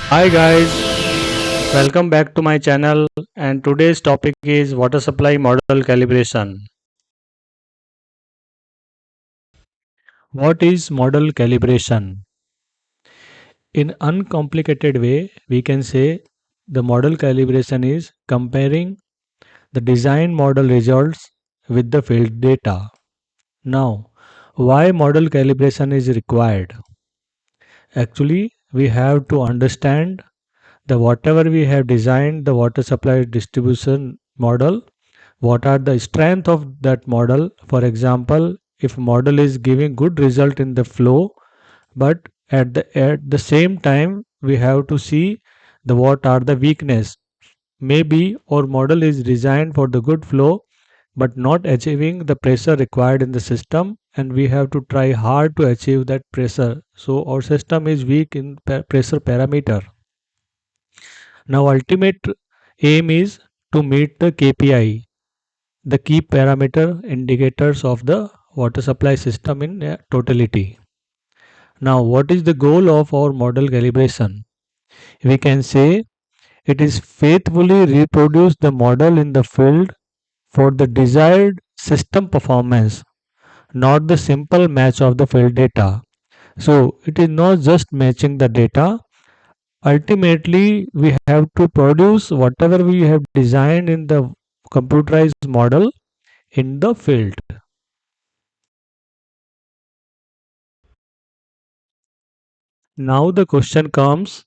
Hi guys, welcome back to my channel and today's topic is water supply model calibration. What is model calibration? In uncomplicated way, we can say the model calibration is comparing the design model results with the field data. Now, why model calibration is required? Actually, we have to understand the whatever we have designed the water supply distribution model, what are the strength of that model. For example, if model is giving good result in the flow, but at the same time we have to see the what are the weakness. Maybe our model is designed for the good flow but not achieving the pressure required in the system, and we have to try hard to achieve that pressure, so our system is weak in pressure parameter. Now ultimate aim is to meet the KPI, the key parameter indicators of the water supply system in totality. Now, what is the goal of our model calibration? We can say it is faithfully reproduce the model in the field for the desired system performance, not the simple match of the field data. So, it is not just matching the data. Ultimately, we have to produce whatever we have designed in the computerized model in the field. Now the question comes,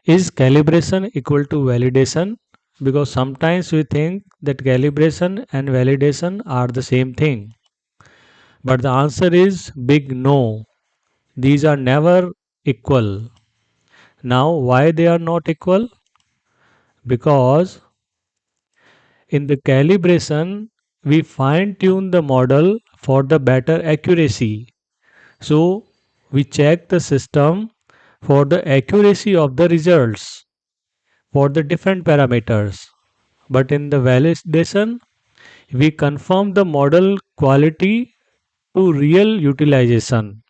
is calibration equal to validation? Because sometimes we think that calibration and validation are the same thing. But the answer is big no. These are never equal. Now, why they are not equal? Because in the calibration, we fine tune the model for the better accuracy. So, we check the system for the accuracy of the results for the different parameters. But in the validation, we confirm the model quality to real utilization.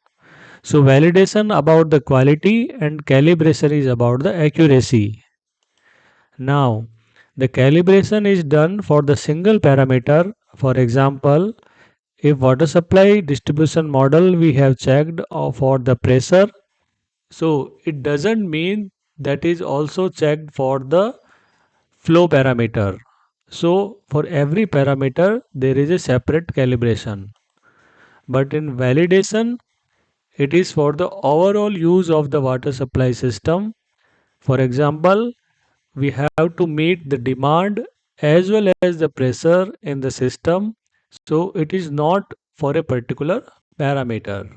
So validation about the quality and calibration is about the accuracy. Now, the calibration is done for the single parameter. For example, if water supply distribution model we have checked for the pressure, so it doesn't mean that is also checked for the flow parameter. So for every parameter there is a separate calibration. But in validation, it is for the overall use of the water supply system. For example, we have to meet the demand as well as the pressure in the system. So it is not for a particular parameter.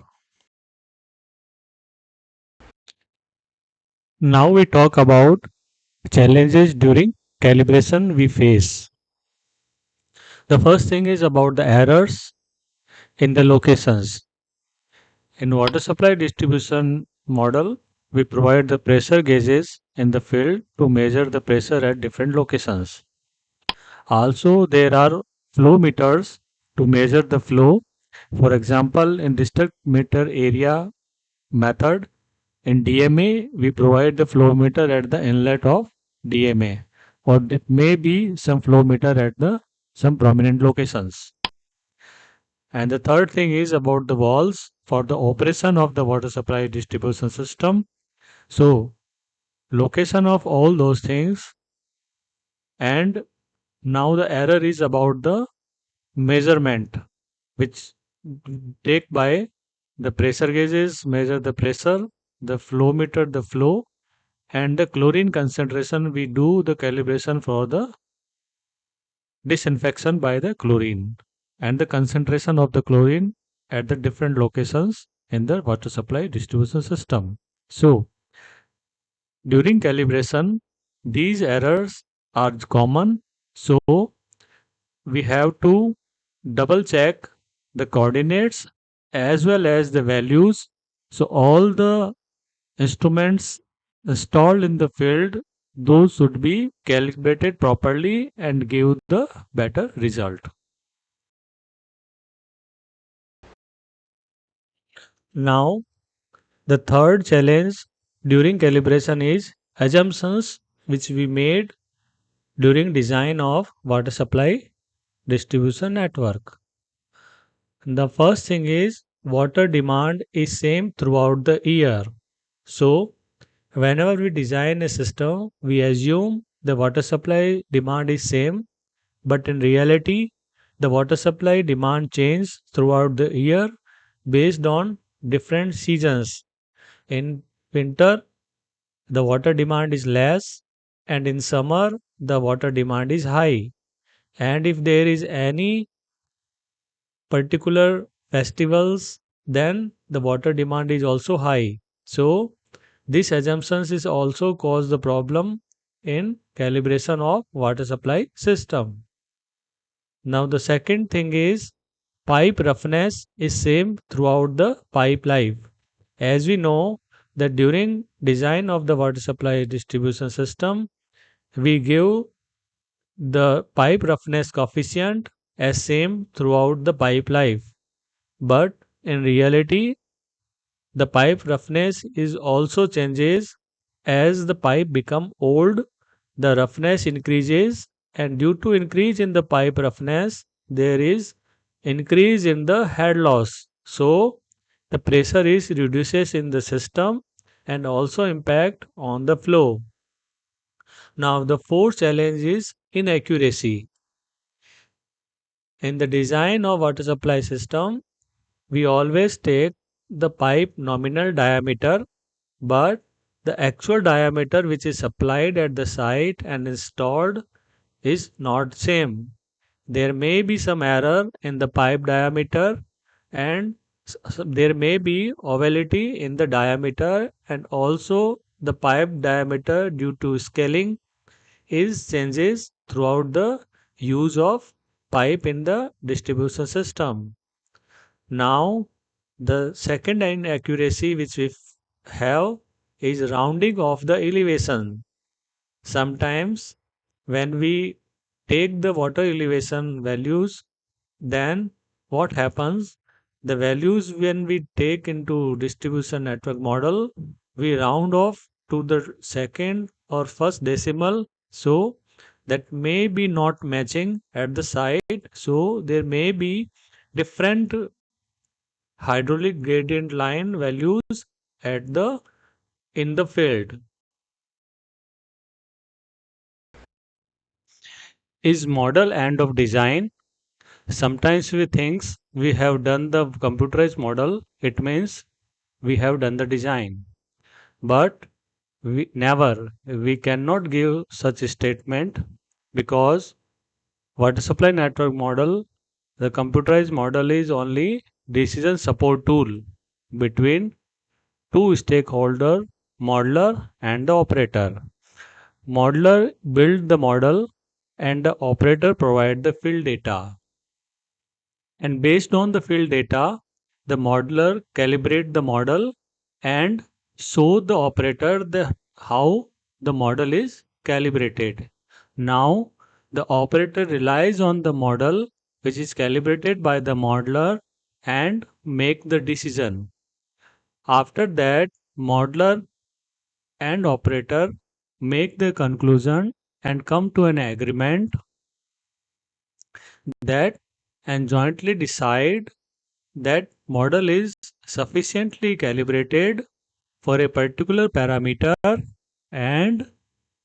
Now we talk about challenges during calibration we face. The first thing is about the errors in the locations. In water supply distribution model, we provide the pressure gauges in the field to measure the pressure at different locations. Also, there are flow meters to measure the flow. For example, in district meter area method, in DMA, we provide the flow meter at the inlet of DMA, or it may be some flow meter at the some prominent locations. And the third thing is about the valves for the operation of the water supply distribution system. So, location of all those things, and now the error is about the measurement, which take by the pressure gauges measure the pressure, the flow meter the flow, and the chlorine concentration we do the calibration for the disinfection by the chlorine, and the concentration of the chlorine at the different locations in the water supply distribution system. So, during calibration, these errors are common. So, we have to double check the coordinates as well as the values. So, all the instruments installed in the field, those should be calibrated properly and give the better result. Now, the third challenge during calibration is assumptions which we made during design of water supply distribution network. The first thing is water demand is same throughout the year. So whenever we design a system, we assume the water supply demand is same, but in reality, the water supply demand changes throughout the year based on different seasons. In winter, the water demand is less, and in summer, the water demand is high. And if there is any particular festivals, then the water demand is also high. So this assumptions is also cause the problem in calibration of water supply system. Now the second thing is pipe roughness is same throughout the pipe life. As we know that during design of the water supply distribution system, we give the pipe roughness coefficient as same throughout the pipe life. But in reality, the pipe roughness is also changes as the pipe become old, the roughness increases, and due to increase in the pipe roughness, there is increase in the head loss. So the pressure is reduces in the system and also impact on the flow. Now the fourth challenge is inaccuracy. In the design of water supply system, we always take the pipe nominal diameter, but the actual diameter which is supplied at the site and installed is not same. There may be some error in the pipe diameter, and there may be ovality in the diameter, and also the pipe diameter due to scaling is changes throughout the use of pipe in the distribution system. Now the second inaccuracy which we have is rounding of the elevation. Sometimes when we take the water elevation values, then what happens? The values when we take into distribution network model, we round off to the second or first decimal. So that may be not matching at the site. So there may be different hydraulic gradient line values at the in the field. Is model end of design? Sometimes we think we have done the computerized model, it means we have done the design. But we never, we cannot give such a statement because water supply network model, the computerized model is only decision support tool between two stakeholder, modeler and the operator. Modeler build the model and the operator provide the field data. And based on the field data, the modeler calibrate the model and show the operator the how the model is calibrated. Now the operator relies on the model which is calibrated by the modeler and make the decision. After that, modeler and operator make the conclusion and come to an agreement that and jointly decide that model is sufficiently calibrated for a particular parameter and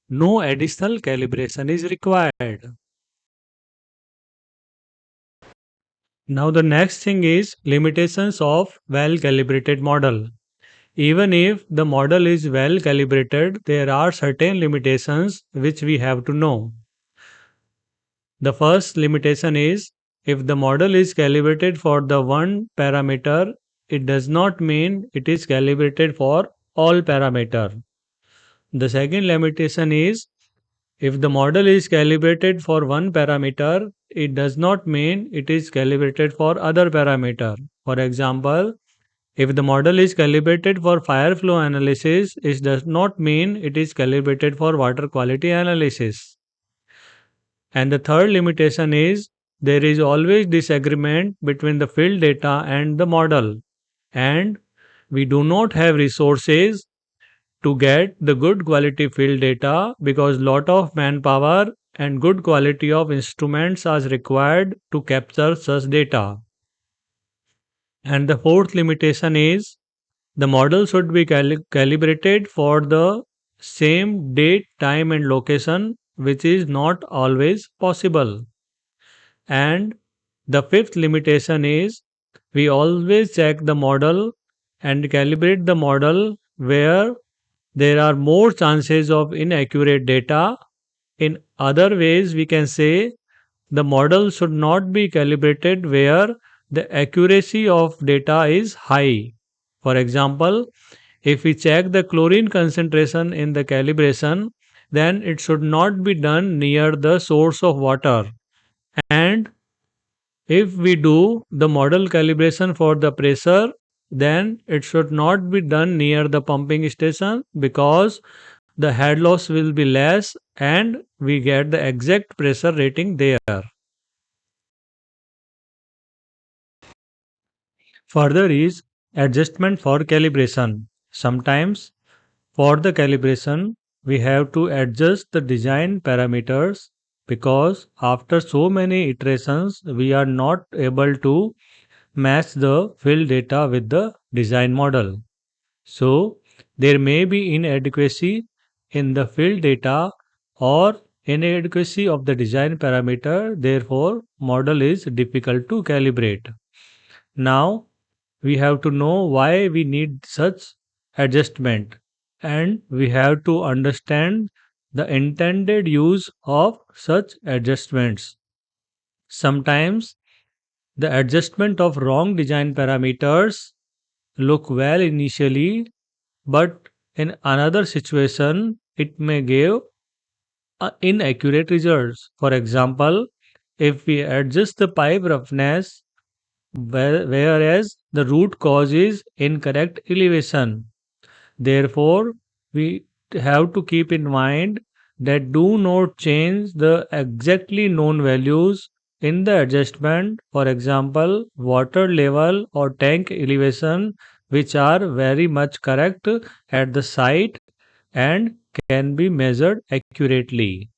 no additional calibration is required. Now the next thing is limitations of well calibrated model. Even if the model is well calibrated, there are certain limitations which we have to know. The first limitation is if the model is calibrated for the one parameter, it does not mean it is calibrated for all parameter. The second limitation is if the model is calibrated for one parameter, it does not mean it is calibrated for other parameter. For example, if the model is calibrated for fire flow analysis, it does not mean it is calibrated for water quality analysis. And the third limitation is there is always disagreement between the field data and the model. And we do not have resources to get the good quality field data because lot of manpower and good quality of instruments are required to capture such data. And the fourth limitation is the model should be calibrated for the same date, time, and location, which is not always possible. And the fifth limitation is we always check the model and calibrate the model where there are more chances of inaccurate data. In other ways, we can say the model should not be calibrated where the accuracy of data is high. For example, if we check the chlorine concentration in the calibration, then it should not be done near the source of water. And if we do the model calibration for the pressure, then it should not be done near the pumping station because the head loss will be less and we get the exact pressure rating there. Further is adjustment for calibration. Sometimes for the calibration, we have to adjust the design parameters because after so many iterations, we are not able to match the field data with the design model. So, there may be inadequacy in the field data or inadequacy of the design parameter, therefore, model is difficult to calibrate. Now, we have to know why we need such adjustment and we have to understand the intended use of such adjustments. Sometimes the adjustment of wrong design parameters look well initially, but in another situation it may give inaccurate results. For example, if we adjust the pipe roughness whereas the root cause is incorrect elevation. Therefore, we have to keep in mind that do not change the exactly known values in the adjustment, for example, water level or tank elevation, which are very much correct at the site and can be measured accurately.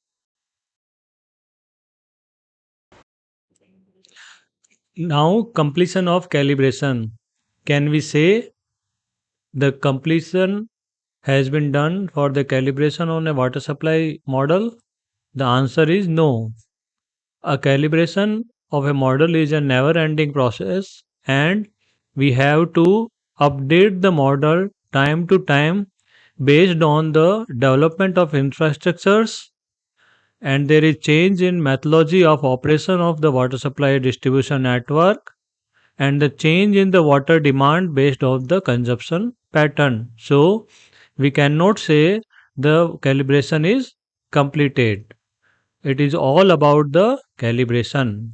Now, completion of calibration. Can we say the completion has been done for the calibration on a water supply model? The answer is no. A calibration of a model is a never ending process, and we have to update the model time to time based on the development of infrastructures and there is change in methodology of operation of the water supply distribution network and the change in the water demand based on the consumption pattern. So, we cannot say the calibration is completed. It is all about the calibration.